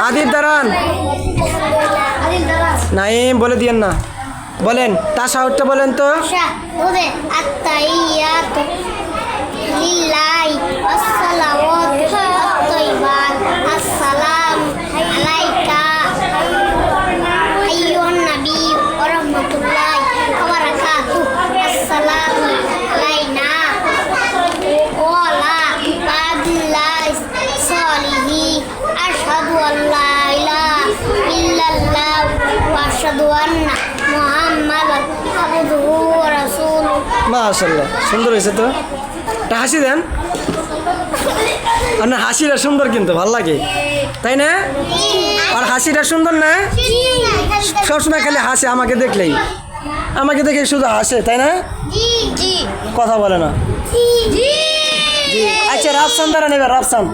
আদিব দাঁড়ান। নাইম বলে দিয়েন না, বলেন তাশাহুদটা বলেন তো। আত-তাহিয়াতু লিল্লাহি ওয়াস-সালাওয়াতু ওয়াত-তাইয়্যিবাত আসসালামু আলাইকা আইয়ুহান নাবিয়্যু ওয়া রাহমাতুল্লাহি ওয়া বারাকাতুহু আসসালামু আলাইনা ওয়া আলা ইবাদিল্লাহি সালিহিন আশহাদু আল্লা ইলাহা ইল্লাল্লাহ ওয়া আশহাদু আন্না মুহাম্মাদান আবদুহু ওয়া রাসূলুহু। মাশাআল্লাহ, সুন্দর হয়েছে তো। একটা হাসি দেন, আপনার হাসিটা সুন্দর কিন্তু ভাল লাগে, তাই না? আর হাসিটা সুন্দর না? সবসময় খালি হাসে, আমাকে দেখলেই, আমাকে দেখে শুধু হাসে, তাই না? কথা বলে না। জি জি। আচ্ছা রাফসান দ্বারা নেবে, রাফসান।